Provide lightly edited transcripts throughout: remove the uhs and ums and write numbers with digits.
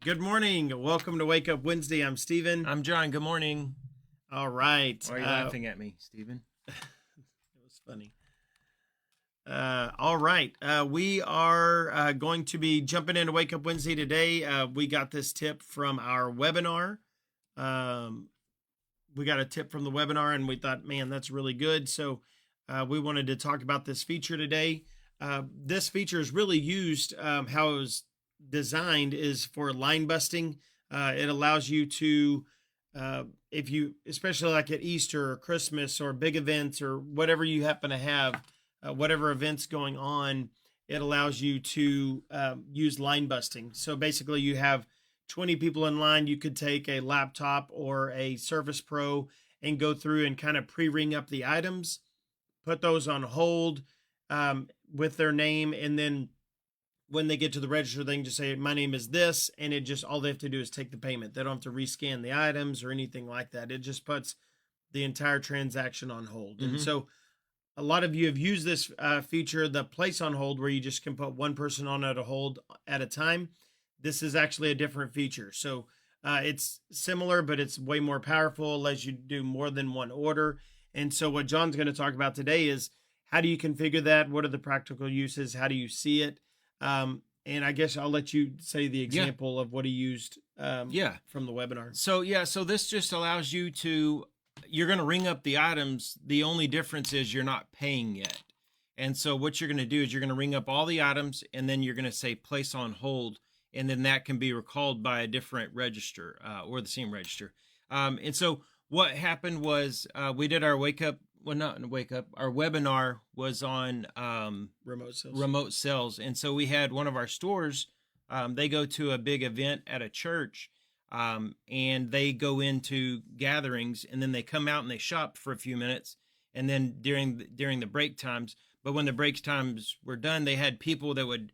Good morning. Welcome to Wake Up Wednesday. I'm Stephen. I'm John. Good morning. All right. Why are you laughing at me, Stephen? It was funny. All right. We are going to be jumping into Wake Up Wednesday today. We got this tip from our webinar. We got a tip from the webinar and we thought, man, that's really good. So we wanted to talk about this feature today. This feature is really used, how it was designed is for line busting. It allows you to, if you, especially like at Easter or Christmas or big events or whatever you happen to have, whatever events going on, it allows you to use line busting. So basically you have 20 people in line. You could take a laptop or a Surface Pro and go through and kind of pre-ring up the items, put those on hold with their name, and then when they get to the register, they can just say, my name is this, and it just, all they have to do is take the payment. They don't have to rescan the items or anything like that. It just puts the entire transaction on hold. And so a lot of you have used this feature, the place on hold, where you just can put one person on at a hold at a time. This is actually a different feature. So it's similar, but it's way more powerful, allows you to do more than one order. And so what John's going to talk about today is how do you configure that? What are the practical uses? How do you see it? And I guess I'll let you say the example of what he used from the webinar. So this just allows you to, you're going to ring up the items. The only difference is you're not paying yet. And so what you're going to do is you're going to ring up all the items, and then you're going to say place on hold, and then that can be recalled by a different register or the same register. And so what happened was we did our our webinar was on remote sales. And so we had one of our stores, they go to a big event at a church, and they go into gatherings, and then they come out and they shop for a few minutes, and then during the break times. But when the break times were done, they had people that would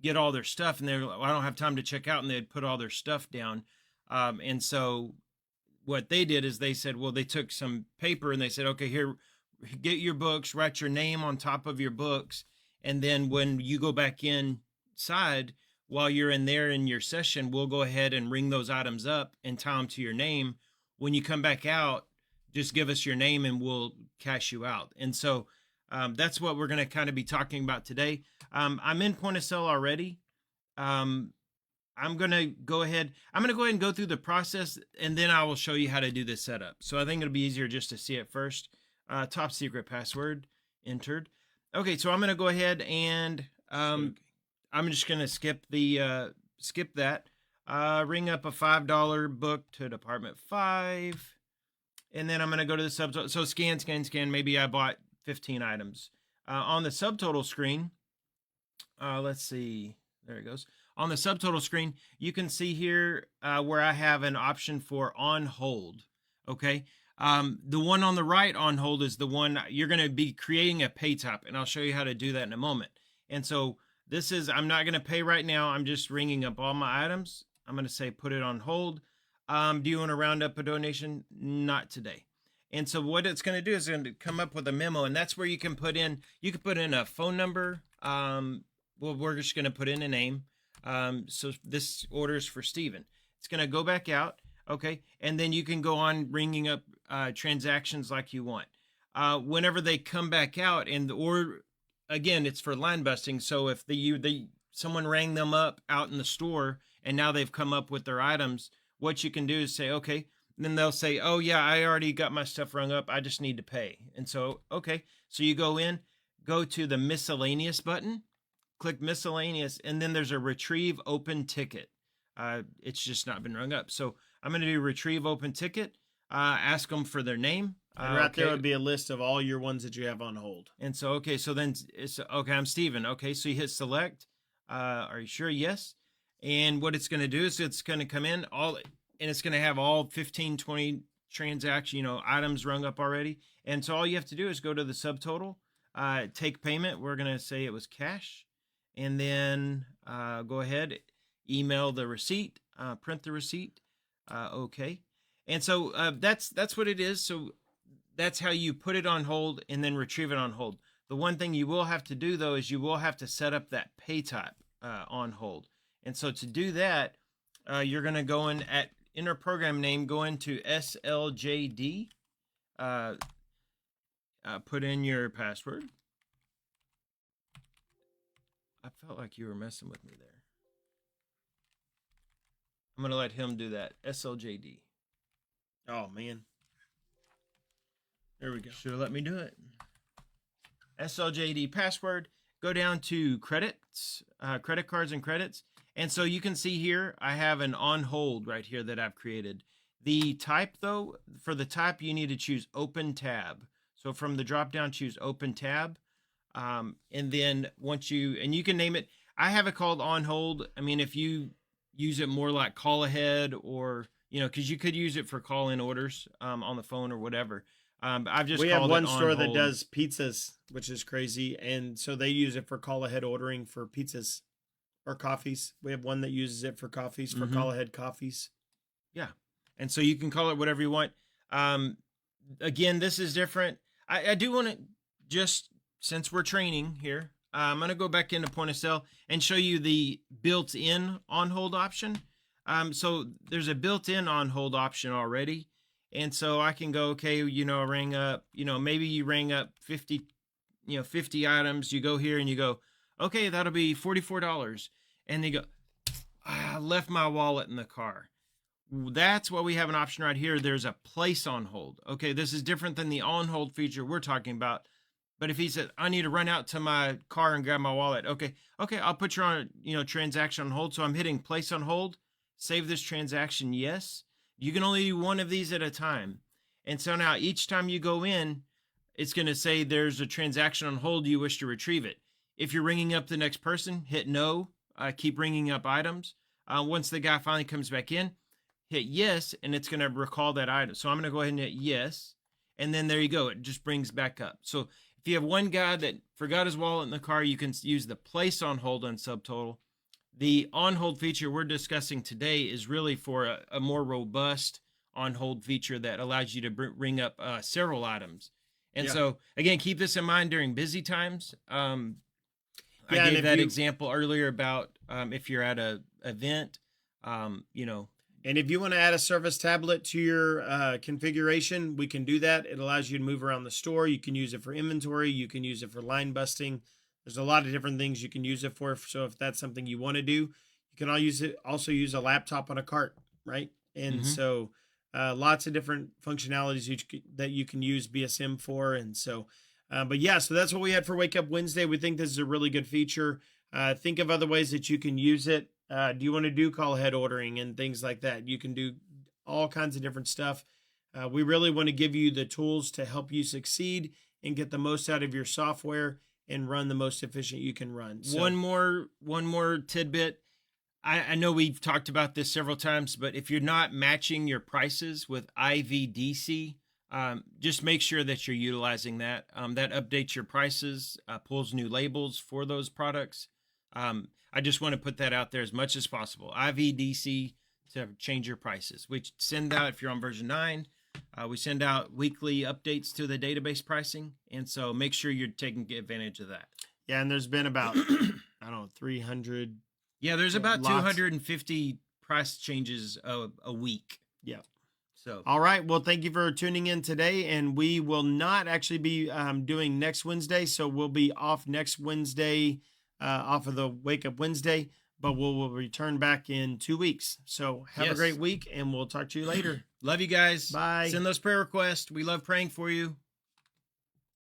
get all their stuff, and they're like, well, I don't have time to check out, and they'd put all their stuff down. And so what they did is they said, well, they took some paper and they said, okay, here, get your books, write your name on top of your books. And then when you go back inside, while you're in there in your session, we'll go ahead and ring those items up and tie them to your name. When you come back out, just give us your name and we'll cash you out. And so that's what we're going to kind of be talking about today. I'm in point of sale already. I'm going to go ahead and go through the process, and then I will show you how to do this setup. So I think it'll be easier just to see it first. Top secret password entered. Okay, so I'm going to go ahead and I'm just going to skip that. Ring up a $5 book to Department 5. And then I'm going to go to the subtotal. So scan. Maybe I bought 15 items. On the subtotal screen, let's see. There it goes. On the subtotal screen, you can see here where I have an option for on hold. Okay. The one on the right on hold is the one you're going to be creating a pay type, and I'll show you how to do that in a moment. And so this is, I'm not going to pay right now. I'm just ringing up all my items. I'm going to say, put it on hold. Do you want to round up a donation? Not today. And so what it's going to do is going to come up with a memo, and that's where you can put in a phone number. Well, we're just going to put in a name. So this order is for Stephen. It's going to go back out. Okay. And then you can go on ringing up transactions like you want. Whenever they come back out, or again, it's for line busting. So if someone rang them up out in the store and now they've come up with their items, what you can do is say, okay, and then they'll say, oh yeah, I already got my stuff rung up. I just need to pay. And so, okay. So you go to the miscellaneous button, click miscellaneous, and then there's a retrieve open ticket. It's just not been rung up. So I'm going to do retrieve open ticket, ask them for their name. And right there would be a list of all your ones that you have on hold. And so, okay, so then it's, okay, I'm Stephen. Okay, so you hit select. Are you sure? Yes. And what it's going to do is it's going to come in and it's going to have all 15, 20 transaction, items rung up already. And so all you have to do is go to the subtotal, take payment. We're going to say it was cash. And then go ahead, email the receipt, print the receipt. Okay. And so that's what it is. So that's how you put it on hold and then retrieve it on hold. The one thing you will have to do, though, is you will have to set up that pay type on hold. And so to do that, you're going to go in at enter program name, go into SLJD, put in your password. I felt like you were messing with me there. I'm going to let him do that. SLJD. Oh, man. There we go. Should have let me do it. SLJD password. Go down to credits, credit cards and credits. And so you can see here, I have an on hold right here that I've created. The type though, for the type, you need to choose open tab. So from the drop down, choose open tab. And then once you can name it, I have it called on hold. I mean, if you use it more like call ahead or, cause you could use it for call in orders, on the phone or whatever. I've just we have called one it on store that hold. does pizzas, which is crazy, and so they use it for call ahead ordering for pizzas or coffees. We have one that uses it for coffees, for call ahead coffees. Yeah, and so you can call it whatever you want. Again, this is different. I do want to, just since we're training here, I'm going to go back into point of sale and show you the built-in on hold option. So there's a built-in on hold option already. And so I can go, okay, ring up, maybe you rang up 50 items. You go here and you go, okay, that'll be $44. And they go, I left my wallet in the car. That's what we have an option right here. There's a place on hold. Okay, this is different than the on hold feature we're talking about. But if he said, I need to run out to my car and grab my wallet. Okay, I'll put you on, transaction on hold. So I'm hitting place on hold, save this transaction, yes. You can only do one of these at a time. And so now each time you go in, it's going to say there's a transaction on hold. You wish to retrieve it. If you're ringing up the next person, hit no. Keep ringing up items. Once the guy finally comes back in, hit yes, and it's going to recall that item. So I'm going to go ahead and hit yes. And then there you go. It just brings back up. So if you have one guy that forgot his wallet in the car, you can use the place on hold on subtotal. The on-hold feature we're discussing today is really for a more robust on-hold feature that allows you to ring up several items. And so, again, keep this in mind during busy times. I gave that example earlier about if you're at an event, And if you want to add a service tablet to your configuration, we can do that. It allows you to move around the store. You can use it for inventory. You can use it for line busting. There's a lot of different things you can use it for. So if that's something you want to do, you can also use a laptop on a cart, right? And so lots of different functionalities that you can use BSM for. And so, so that's what we had for Wake Up Wednesday. We think this is a really good feature. Think of other ways that you can use it. Do you want to do call ahead ordering and things like that? You can do all kinds of different stuff. We really want to give you the tools to help you succeed and get the most out of your software and run the most efficient you can run. So, one more tidbit. I know we've talked about this several times, but if you're not matching your prices with IVDC, just make sure that you're utilizing that. That updates your prices, pulls new labels for those products. I just want to put that out there as much as possible. IVDC to change your prices. We send out, if you're on version 9, we send out weekly updates to the database pricing. And so make sure you're taking advantage of that. Yeah, and there's been about, 300. Yeah, there's about 250 price changes a week. Yeah. So, all right. Well, thank you for tuning in today. And we will not actually be doing next Wednesday. So we'll be off next Wednesday, off of the Wake Up Wednesday, but we'll return back in 2 weeks. So have a great week, and we'll talk to you later. Love you guys. Bye. Send those prayer requests. We love praying for you.